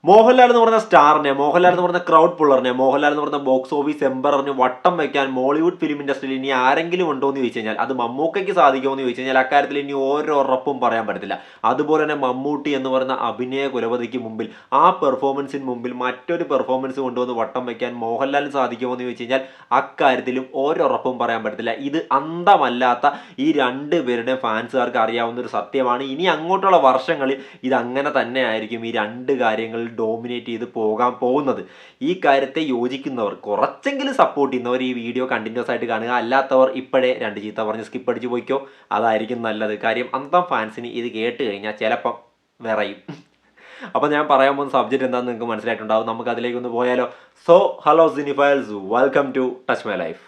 മോഹൻലാൽ എന്ന് പറഞ്ഞ സ്റ്റാറിനെ, മോഹൻലാൽ എന്ന് പറഞ്ഞ ക്രൗഡ് പുള്ളറിനെ, മോഹൻലാൽ എന്ന് പറഞ്ഞ ബോക്സ് ഓഫീസ് എംബറിന് വട്ടം വയ്ക്കാൻ മോളിവുഡ് ഫിലിം ഇൻഡസ്ട്രിയിൽ ഇനി ആരെങ്കിലും ഉണ്ടോ എന്ന് ചോദിച്ചു കഴിഞ്ഞാൽ, അത് മമ്മൂക്കയ്ക്ക് സാധിക്കുമോ എന്ന് ചോദിച്ചു കഴിഞ്ഞാൽ അക്കാര്യത്തിൽ ഇനി ഓരോ ഉറപ്പും പറയാൻ പറ്റത്തില്ല. അതുപോലെ തന്നെ മമ്മൂട്ടി എന്ന് പറയുന്ന അഭിനയ കുലപതിക്ക് മുമ്പിൽ, ആ പെർഫോമൻസിന് മുമ്പിൽ മറ്റൊരു പെർഫോമൻസ് കൊണ്ടുവന്ന് വട്ടം വയ്ക്കാൻ മോഹൻലാലിന് സാധിക്കുമോ എന്ന് ചോദിച്ചു കഴിഞ്ഞാൽ അക്കാര്യത്തിലും ഓരോ ഉറപ്പും പറയാൻ പറ്റത്തില്ല. ഇത് അന്തമല്ലാത്ത ഈ രണ്ടുപേരുടെ ഫാൻസുകാർക്ക് അറിയാവുന്ന ഒരു സത്യമാണ്. ഇനി അങ്ങോട്ടുള്ള വർഷങ്ങളിൽ ഇത് അങ്ങനെ തന്നെ ആയിരിക്കും ഈ രണ്ട് കാര്യങ്ങളിൽ ഡോമിനേറ്റ് ചെയ്ത് പോകാൻ പോകുന്നത്. ഈ കാര്യത്തെ യോജിക്കുന്നവർ, കുറച്ചെങ്കിലും സപ്പോർട്ട് ചെയ്യുന്നവർ ഈ വീഡിയോ കണ്ടിന്യൂസ് ആയിട്ട് കാണുക. അല്ലാത്തവർ ഇപ്പോഴേ രണ്ട് ചീത്ത പറഞ്ഞ് സ്കിപ്പ് അടിച്ച് പോയിക്കോ, അതായിരിക്കും നല്ലത്. കാര്യം അന്തം ഫാൻസിന് ഇത് കേട്ട് കഴിഞ്ഞാൽ ചിലപ്പം വിറയും. അപ്പോൾ ഞാൻ പറയാൻ പോകുന്ന സബ്ജക്റ്റ് എന്താണെന്ന് നിങ്ങൾക്ക് മനസ്സിലായിട്ടുണ്ടാവും. നമുക്ക് അതിലേക്കൊന്ന് പോയാലോ. So hello cinephiles, welcome to touch my life.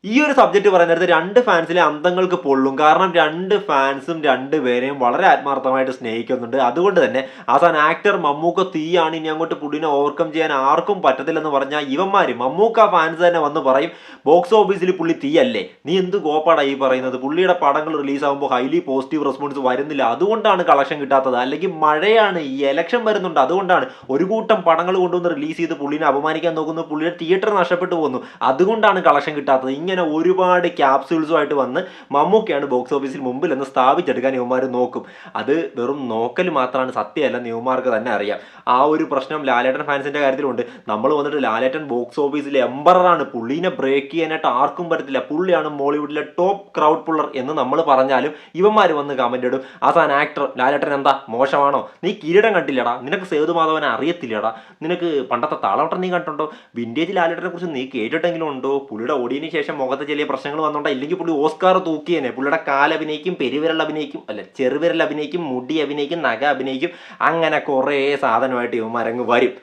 ഈ ഒരു സബ്ജക്റ്റ് പറയുന്നത് രണ്ട് ഫാൻസിലെ അന്തങ്ങൾക്ക് പൊള്ളും. കാരണം രണ്ട് ഫാൻസും രണ്ടുപേരെയും വളരെ ആത്മാർത്ഥമായിട്ട് സ്നേഹിക്കുന്നുണ്ട്. അതുകൊണ്ട് തന്നെ അവസാനം ആക്ടർ മമ്മൂക്ക തീയാണ്, ഇനി അങ്ങോട്ട് പുള്ളിനെ ഓവർകം ചെയ്യാൻ ആർക്കും പറ്റത്തില്ലെന്ന് പറഞ്ഞാൽ ഇവന്മാർ മമ്മൂക്ക ഫാൻസ് തന്നെ വന്ന് പറയും, ബോക്സ് ഓഫീസിൽ പുള്ളി തീയല്ലേ, നീ എന്ത് കോപ്പാടായി പറയുന്നത്, പുള്ളിയുടെ പടങ്ങൾ റിലീസാകുമ്പോൾ ഹൈലി പോസിറ്റീവ് റെസ്പോൺസ് വരുന്നില്ല, അതുകൊണ്ടാണ് കളക്ഷൻ കിട്ടാത്തത്, അല്ലെങ്കിൽ മഴയാണ്, ഈ ഇലക്ഷൻ വരുന്നുണ്ട്, അതുകൊണ്ടാണ് ഒരു കൂട്ടം പടങ്ങൾ കൊണ്ടുവന്ന് റിലീസ് ചെയ്ത് പുള്ളിനെ അപമാനിക്കാൻ നോക്കുന്നു, പുള്ളിയുടെ തിയേറ്റർ നഷ്ടപ്പെട്ടു പോകുന്നു, അതുകൊണ്ടാണ് കളക്ഷൻ കിട്ടാത്തത്. ഇങ്ങനെ ഒരുപാട് ക്യാപ്സ്യൂൾസുമായിട്ട് വന്ന് മമ്മൂക്കയാണ് ബോക്സ് ഓഫീസിൽ മുമ്പിൽ എന്ന് സ്ഥാപിച്ചെടുക്കാൻ യുവമാർ നോക്കും. അത് വെറും നോക്കൽ മാത്രമാണ്, സത്യമല്ല, യുവമാർക്ക് തന്നെ അറിയാം. ആ ഒരു പ്രശ്നം ലാലേട്ടൻ ഫാൻസിന്റെ കാര്യത്തിലുണ്ട്. നമ്മൾ വന്നിട്ട് ലാലേട്ടൻ ബോക്സ് ഓഫീസിലെ എംബറാണ്, പുള്ളീനെ ബ്രേക്ക് ചെയ്യാനായിട്ട് ആർക്കും പറ്റത്തില്ല, പുള്ളിയാണ് മോളിവുഡിലെ ടോപ്പ് ക്രൗഡ് പുള്ളർ എന്ന് നമ്മൾ പറഞ്ഞാലും ഇവന്മാർ വന്ന് കമന്റ് ഇടും. അവസാന ആക്ടർ ലാലേട്ടൻ എന്താ മോശമാണോ, നീ കിരീടം കണ്ടില്ലടാ, നിനക്ക് സേതുമാധവനെ അറിയത്തില്ലടാ, നിനക്ക് പണ്ടത്തെ താളവട്ടം നീ കണ്ടുണ്ടോ, വിന്റേജ് ലാലേട്ടനെ കുറിച്ച് നീ കേട്ടിട്ടെങ്കിലും ഉണ്ടോ, പുള്ളിയുടെ ഓടിയതിനു ശേഷം മുഖത്ത് ചെറിയ പ്രശ്നങ്ങൾ വന്നോണ്ടാ, ഇല്ലെങ്കിൽ പുള്ളി ഓസ്കാർ തൂക്കിയേനെ, പുള്ളിയുടെ കാലഭിനയിക്കും, പെരുവിരൽ അഭിനയിക്കും, അല്ല ചെറുവിരൽ അഭിനയിക്കും, മുടി അഭിനയിക്കും, നഖ അഭിനയിക്കും, അങ്ങനെ കുറേ സാധനമായിട്ട് ഇവന്മാരങ്ങ് വരും.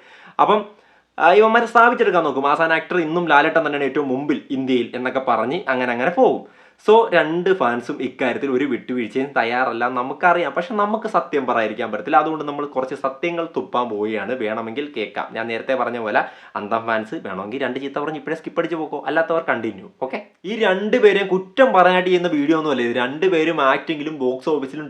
അപ്പം ഇവന്മാരെ സ്ഥാപിച്ചെടുക്കാൻ നോക്കും. അവസാന ആക്ടർ ഇന്നും ലാലേട്ടൻ തന്നെയാണ് ഏറ്റവും മുമ്പിൽ ഇന്ത്യയിൽ എന്നൊക്കെ പറഞ്ഞ് അങ്ങനെ പോകും. സോ രണ്ട് ഫാൻസും ഇക്കാര്യത്തിൽ ഒരു വിട്ടുവീഴ്ചയും തയ്യാറല്ല, നമുക്കറിയാം. പക്ഷെ നമുക്ക് സത്യം പറയാതിരിക്കാൻ പറ്റത്തില്ല. അതുകൊണ്ട് നമ്മൾ കുറച്ച് സത്യങ്ങൾ തുപ്പാൻ പോവുകയാണ്. വേണമെങ്കിൽ കേൾക്കാം. ഞാൻ നേരത്തെ പറഞ്ഞ പോലെ അന്തം ഫാൻസ് വേണമെങ്കിൽ രണ്ട് ചീത്ത പറഞ്ഞ് ഇപ്പോഴേ സ്കിപ്പ് അടിച്ച് പോക്കോ, അല്ലാത്തവർ കണ്ടിന്യൂ. ഓക്കെ, ഈ രണ്ടുപേരെയും കുറ്റം പറയാനായിട്ട് ചെയ്യുന്ന വീഡിയോ ഒന്നുമല്ല ഇത്. രണ്ടുപേരും ആക്ടിങ്ങിലും ബോക്സ് ഓഫീസിലും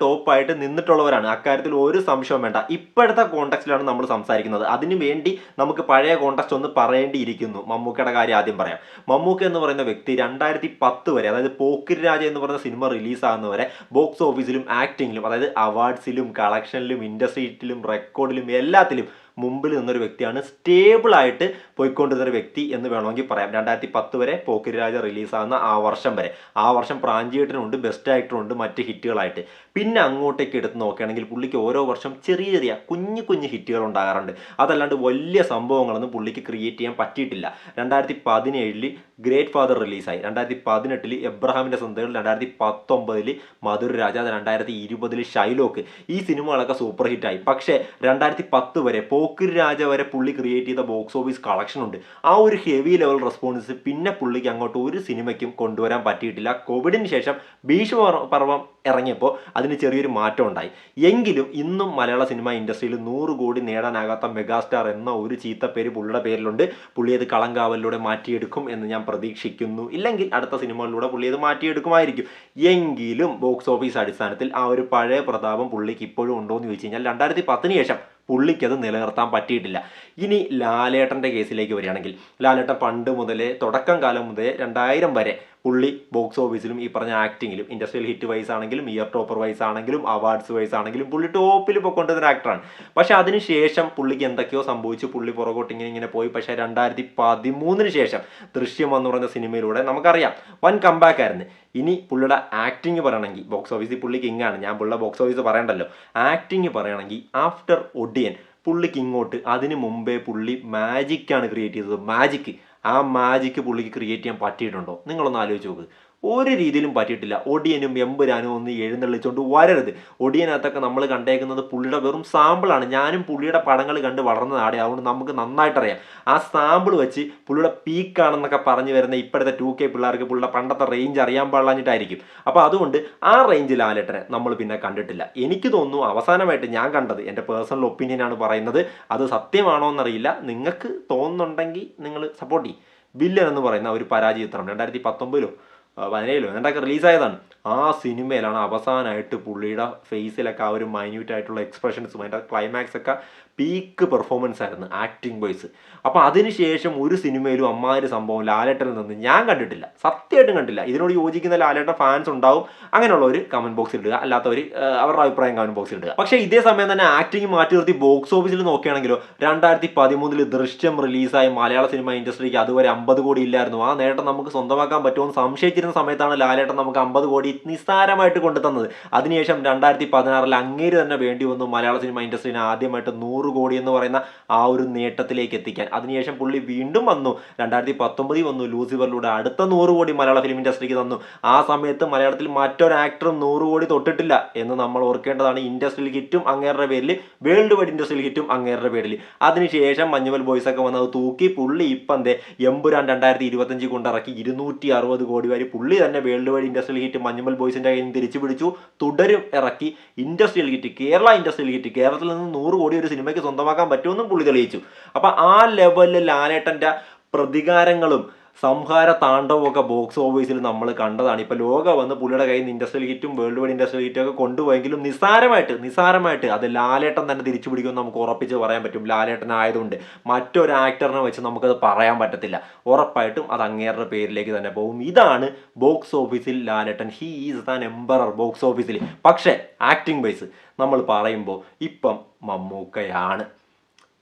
ടോപ്പായിട്ട് നിന്നിട്ടുള്ളവരാണ്. അക്കാര്യത്തിൽ ഒരു സംശയവും വേണ്ട. ഇപ്പോഴത്തെ കോണ്ടക്സ്റ്റിലാണ് നമ്മൾ സംസാരിക്കുന്നത്. അതിനു വേണ്ടി നമുക്ക് പഴയ കോണ്ടക്സ്റ്റ് ഒന്ന് പറയേണ്ടിയിരിക്കുന്നു. മമ്മൂക്കയുടെ കാര്യം ആദ്യം പറയാം. മമ്മൂക്ക എന്ന് പറയുന്ന വ്യക്തി 2010 വരെ, അതായത് പോക്കിരി രാജ എന്ന് പറയുന്ന സിനിമ റിലീസാകുന്നവരെ ബോക്സ് ഓഫീസിലും ആക്ടിങ്ങിലും, അതായത് അവാർഡ്സിലും കളക്ഷനിലും ഇൻഡസ്ട്രി ഹിറ്റിലും റെക്കോർഡിലും എല്ലാത്തിലും മുമ്പിൽ നിന്നൊരു വ്യക്തിയാണ്. സ്റ്റേബിളായിട്ട് പോയിക്കൊണ്ടിരുന്നൊരു വ്യക്തി എന്ന് വേണമെങ്കിൽ പറയാം. 2010 വരെ പോക്കിരി രാജ റിലീസാകുന്ന ആ വർഷം വരെ, ആ വർഷം പ്രാഞ്ചിയേട്ടനുണ്ട്, ബെസ്റ്റ് ആക്ടറുണ്ട്, മറ്റ് ഹിറ്റുകളായിട്ട്. പിന്നെ അങ്ങോട്ടേക്ക് എടുത്ത് നോക്കുകയാണെങ്കിൽ പുള്ളിക്ക് ഓരോ വർഷം ചെറിയ കുഞ്ഞു ഹിറ്റുകൾ ഉണ്ടാകാറുണ്ട്. അതല്ലാണ്ട് വലിയ സംഭവങ്ങളൊന്നും പുള്ളിക്ക് ക്രിയേറ്റ് ചെയ്യാൻ പറ്റിയിട്ടില്ല. 2017 ഗ്രേറ്റ് ഫാദർ റിലീസായി, 2018 എബ്രഹാമിൻ്റെ സന്തതികൾ, 2019 മധുരരാജ, 2020 ഷൈലോക്ക്. ഈ സിനിമകളൊക്കെ സൂപ്പർ ഹിറ്റായി. പക്ഷേ 2010 വരെ പോക്കിരി രാജ വരെ പുള്ളി ക്രിയേറ്റ് ചെയ്ത ബോക്സ് ഓഫീസ് കളക്ഷൻ ഉണ്ട്. ആ ഒരു ഹെവി ലെവൽ റെസ്പോൺസ് പിന്നെ പുള്ളിക്ക് അങ്ങോട്ട് ഒരു സിനിമയ്ക്കും കൊണ്ടുവരാൻ പറ്റിയിട്ടില്ല. കോവിഡിന് ശേഷം ഭീഷ്മപർവം ഇറങ്ങിയപ്പോൾ അതിന് ചെറിയൊരു മാറ്റം ഉണ്ടായി. എങ്കിലും ഇന്നും മലയാള സിനിമ ഇൻഡസ്ട്രിയിൽ 100 കോടി നേടാനാകാത്ത മെഗാസ്റ്റാർ എന്ന ഒരു ചീത്തപ്പേര് പുള്ളിയുടെ പേരിലുണ്ട്. പുള്ളി അത് കളങ്കാവലിലൂടെ മാറ്റിയെടുക്കും എന്ന് ഞാൻ പ്രതീക്ഷിക്കുന്നു. ഇല്ലെങ്കിൽ അടുത്ത സിനിമകളിലൂടെ പുള്ളി അത് മാറ്റിയെടുക്കുമായിരിക്കും. എങ്കിലും ബോക്സ് ഓഫീസ് അടിസ്ഥാനത്തിൽ ആ ഒരു പഴയ പ്രതാപം പുള്ളിക്ക് ഇപ്പോഴും ഉണ്ടോ എന്ന് ചോദിച്ചു കഴിഞ്ഞാൽ 2010 ശേഷം പുള്ളിക്കത് നിലനിർത്താൻ പറ്റിയിട്ടില്ല. ഇനി ലാലേട്ടൻ്റെ കേസിലേക്ക് വരികയാണെങ്കിൽ, ലാലേട്ടൻ പണ്ട് മുതലേ, തുടക്കം കാലം മുതലേ 2000 വരെ പുള്ളി ബോക്സ് ഓഫീസിലും ഈ പറഞ്ഞ ആക്ടിങ്ങിലും, ഇൻഡസ്ട്രിയൽ ഹിറ്റ് വൈസ് ആണെങ്കിലും, ഇയർ ടോപ്പർ വൈസ് ആണെങ്കിലും, അവാർഡ്സ് വൈസ് ആണെങ്കിലും പുള്ളി ടോപ്പിൽ പോയിക്കൊണ്ടിരുന്ന ആക്ടറാണ്. പക്ഷെ അതിനുശേഷം പുള്ളിക്ക് എന്തൊക്കെയോ സംഭവിച്ചു, പുള്ളി പുറകോട്ട് ഇങ്ങനെ പോയി. പക്ഷേ 2013 ശേഷം ദൃശ്യം എന്ന് പറയുന്ന സിനിമയിലൂടെ നമുക്കറിയാം വൻ കംബാക്ക് ആയിരുന്നു. ഇനി പുള്ളിയുടെ ആക്ടിങ് പറയണമെങ്കിൽ, ബോക്സ് ഓഫീസിൽ പുള്ളി കിങ്ങാണ്, ഞാൻ പുള്ളിയുടെ ബോക്സ് ഓഫീസ് പറയണ്ടല്ലോ. ആക്ടിങ് പറയണമെങ്കിൽ ആഫ്റ്റർ ഒടിയൻ പുള്ളിക്ക് ഇങ്ങോട്ട്, അതിന് മുമ്പേ പുള്ളി മാജിക്കാണ് ക്രിയേറ്റ് ചെയ്തത്. മാജിക്ക്, ആ മാജിക്ക് പുള്ളിക്ക് ക്രിയേറ്റ് ചെയ്യാൻ പറ്റിയിട്ടുണ്ടോ? നിങ്ങളൊന്ന് ആലോചിച്ച് നോക്ക്. ഒരു രീതിയിലും പറ്റിയിട്ടില്ല. ഒടിയനും എമ്പുരാനും ഒന്ന് എഴുന്നള്ളിച്ചുകൊണ്ട് വരരുത്. ഒടിയനകത്തൊക്കെ നമ്മൾ കണ്ടേക്കുന്നത് പുള്ളിയുടെ വെറും സാമ്പിളാണ്. ഞാനും പുള്ളിയുടെ പടങ്ങൾ കണ്ട് വളർന്ന നാടെ, അതുകൊണ്ട് നമുക്ക് നന്നായിട്ടറിയാം. ആ സാമ്പിൾ വെച്ച് പുള്ളിയുടെ പീക്കാണെന്നൊക്കെ പറഞ്ഞു വരുന്ന ഇപ്പോഴത്തെ 2K പിള്ളേർക്ക് പുള്ളിയുടെ പണ്ടത്തെ റേഞ്ച് അറിയാൻ പാടില്ലാഞ്ഞിട്ടായിരിക്കും. അപ്പോൾ അതുകൊണ്ട് ആ റേഞ്ചിൽ ലാലേട്ടനെ നമ്മൾ പിന്നെ കണ്ടിട്ടില്ല. എനിക്ക് തോന്നുന്നു അവസാനമായിട്ട് ഞാൻ കണ്ടത്, എൻ്റെ പേഴ്സണൽ ഒപ്പീനിയനാണ് പറയുന്നത്, അത് സത്യമാണോ എന്നറിയില്ല, നിങ്ങൾക്ക് തോന്നുന്നുണ്ടെങ്കിൽ നിങ്ങൾ സപ്പോർട്ട് ചെയ്യും. വില്ലൻ എന്ന് പറയുന്ന ഒരു പരാജയ ചിത്രം 2019 17 എന്നിട്ടൊക്കെ റിലീസായതാണ്. ആ സിനിമയിലാണ് അവസാനമായിട്ട് പുള്ളിയുടെ ഫേസിലൊക്കെ ആ ഒരു മൈന്യൂട്ട് ആയിട്ടുള്ള എക്സ്പ്രഷൻസും അതിൻ്റെ ക്ലൈമാക്സ് ഒക്കെ പീക്ക് പെർഫോമൻസ് ആയിരുന്നു ആക്ടിങ് വൈസ്. അപ്പോൾ അതിനുശേഷം ഒരു സിനിമയിലും അമ്മാതിരി സംഭവം ലാലേട്ടനിൽ നിന്ന് ഞാൻ കണ്ടിട്ടില്ല, സത്യമായിട്ടും കണ്ടില്ല. ഇതിനോട് യോജിക്കുന്ന ലാലേട്ടൻ ഫാൻസ് ഉണ്ടാവും, അങ്ങനെയുള്ളവർ കമന്റ് ബോക്സിൽ ഇടുക, അല്ലാത്തവർ അവരുടെ അഭിപ്രായം കമന്റ് ബോക്സിൽ ഇടുക. പക്ഷേ ഇതേ സമയം തന്നെ ആക്ടിങ് മാറ്റി നിർത്തി ബോക്സ് ഓഫീസിൽ നോക്കുകയാണെങ്കിലോ 2013 ദൃശ്യം റിലീസായി മലയാള സിനിമ ഇൻഡസ്ട്രിക്ക് അതുവരെ 50 കോടി ഇല്ലായിരുന്നു. ആ നേട്ടം നമുക്ക് സ്വന്തമാക്കാൻ പറ്റുമെന്ന് സംശയിച്ചിരുന്ന സമയത്താണ് ലാലേട്ടൻ നമുക്ക് 50 കോടി നിസ്സാരമായിട്ട് കൊണ്ടുതന്നത്. അതിനുശേഷം 2016 അങ്ങേര് തന്നെ വേണ്ടി വന്നു മലയാള സിനിമ ഇൻഡസ്ട്രീനെ ആദ്യമായിട്ട് 100 കോടി എന്ന് പറയുന്ന ആ ഒരു നേട്ടത്തിലേക്ക് എത്തിക്കാൻ. അതിനുശേഷം പുള്ളി വീണ്ടും വന്നു, 2019 വന്നു ലൂസിഫറിലൂടെ അടുത്ത 100 കോടി മലയാള ഫിലിം ഇൻഡസ്ട്രിക്ക് തന്നു. ആ സമയത്ത് മലയാളത്തിൽ മറ്റൊരു ആക്ടറും 100 കോടി തൊട്ടിട്ടില്ല എന്ന് നമ്മൾ ഓർക്കേണ്ടതാണ്. ഇൻഡസ്ട്രിയൽ ഹിറ്റും അങ്ങേരുടെ പേരിൽ, വേൾഡ് വൈഡ് ഇൻഡസ്ട്രിയൽ ഹിറ്റും അങ്ങേരുടെ പേരിൽ. അതിനുശേഷം മഞ്ഞുമൽ ബോയ്സ് ഒക്കെ വന്നത് തൂക്കി പുള്ളി ഇപ്പം എമ്പുരാൻ 2025 കൊണ്ടിറക്കി 260 കോടി വരെ പുള്ളി തന്നെ world wide industrial hit Manjummel ബോയ്സിന്റെ കയ്യിൽ നിന്ന് തിരിച്ചു പിടിച്ചു. തുടരും ഇറക്കി industrial hit, Kerala industrial hit, കേരളത്തിൽ നിന്ന് 100 കോടി ഒരു സിനിമയ്ക്ക് സ്വന്തമാക്കാൻ പറ്റുമെന്നും പുള്ളി തെളിയിച്ചു. അപ്പം ആ ലെവലിൽ ലാലേട്ടൻ്റെ പ്രതികാരങ്ങളും സംഹാര താണ്ഡവമൊക്കെ ബോക്സ് ഓഫീസിൽ നമ്മൾ കണ്ടതാണ്. ഇപ്പോൾ ലോക വന്ന് പുള്ളിയുടെ കയ്യിൽ നിന്ന് ഇൻഡസ്ട്രിയൽ ഹിറ്റും വേൾഡ് വൈഡ് ഇൻഡസ്ട്രിയൽ ഹിറ്റും ഒക്കെ കൊണ്ടുപോയെങ്കിലും നിസ്സാരമായിട്ട് അത് ലാലേട്ടൻ തന്നെ തിരിച്ചു പിടിക്കുമെന്ന് നമുക്ക് ഉറപ്പിച്ച് പറയാൻ പറ്റും. ലാലേട്ടൻ ആയതുകൊണ്ട് മറ്റൊരു ആക്ടറിനെ വെച്ച് നമുക്കത് പറയാൻ പറ്റത്തില്ല. ഉറപ്പായിട്ടും അത് അങ്ങേരുടെ പേരിലേക്ക് തന്നെ പോകും. ഇതാണ് ബോക്സ് ഓഫീസിൽ Lalettan. He is an emperor box ഓഫീസിൽ. പക്ഷേ ആക്ടിങ് വൈസ് നമ്മൾ പറയുമ്പോൾ ഇപ്പം മമ്മൂക്കയാണ്.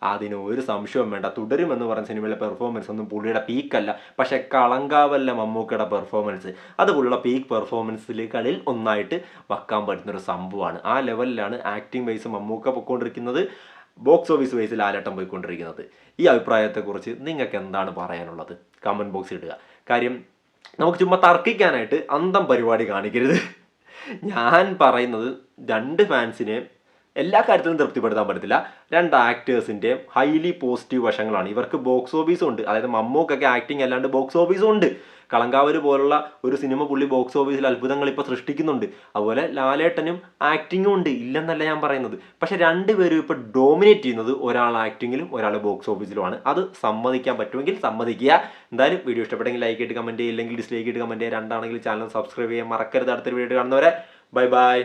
അതിന് ഒരു സംശയവും വേണ്ട. തുടരുമെന്ന് പറഞ്ഞ സിനിമയിലെ പെർഫോമൻസ് ഒന്നും പുള്ളിയുടെ പീക്കല്ല, പക്ഷെ കളങ്കാവല്ല മമ്മൂക്കയുടെ പെർഫോമൻസ്. അത് പുള്ളിയുടെ പീക്ക് പെർഫോമൻസുകളിൽ ഒന്നായിട്ട് വെക്കാൻ പറ്റുന്നൊരു സംഭവമാണ്. ആ ലെവലിലാണ് ആക്ടിങ് വൈസ് മമ്മൂക്ക പോയിക്കൊണ്ടിരിക്കുന്നത്, ബോക്സ് ഓഫീസ് വൈസ് ലാലേട്ടൻ പോയിക്കൊണ്ടിരിക്കുന്നത്. ഈ അഭിപ്രായത്തെക്കുറിച്ച് നിങ്ങൾക്ക് എന്താണ് പറയാനുള്ളത്? കമൻറ്റ് ബോക്സിൽ ഇടുക. കാര്യം നമുക്ക് ചുമ്മാ തർക്കിക്കാനായിട്ട് അന്തം പരിപാടി കാണിക്കരുത്. ഞാൻ പറയുന്നത് രണ്ട് ഫാൻസിനെ എല്ലാ കാര്യത്തിലും തൃപ്തിപ്പെടുത്താൻ പറ്റത്തില്ല. രണ്ട് ആക്ടേഴ്സിൻ്റെയും ഹൈലി പോസിറ്റീവ് വശങ്ങളാണ്. ഇവർക്ക് ബോക്സ് ഓഫീസും ഉണ്ട്, അതായത് മമ്മൂക്കൊക്കെ ആക്ടിങ് അല്ലാണ്ട് ബോക്സ് ഓഫീസും ഉണ്ട്. കളങ്കാവല് പോലുള്ള ഒരു സിനിമ പുള്ളി ബോക്സ് ഓഫീസിൽ അത്ഭുതങ്ങൾ ഇപ്പോൾ സൃഷ്ടിക്കുന്നുണ്ട്. അതുപോലെ ലാലേട്ടനും ആക്ടിങ്ങും ഉണ്ട്, ഇല്ലെന്നല്ല ഞാൻ പറയുന്നത്. പക്ഷെ രണ്ടുപേരും ഇപ്പോൾ ഡോമിനേറ്റ് ചെയ്യുന്നത് ഒരാൾ ആക്ടിങ്ങിലും ഒരാൾ ബോക്സ് ഓഫീസിലുമാണ്. അത് സമ്മതിക്കാൻ പറ്റുമെങ്കിൽ സമ്മതിക്കുക. എന്തായാലും വീഡിയോ ഇഷ്ടപ്പെട്ടെങ്കിൽ ലൈക്ക് ചെയ്തിട്ട് കമൻറ്റ് ചെയ്യുക, ഇല്ലെങ്കിൽ ഡിസ്ലൈക്ക് ചെയ്തിട്ട് കമൻറ്റ് ചെയ്യുക. രണ്ടാണെങ്കിൽ ചാനൽ സബ്സ്ക്രൈബ് ചെയ്യാൻ മറക്കരുത്. അടുത്തൊരു വീഡിയോ കാണുന്നവരെ ബൈ ബൈ.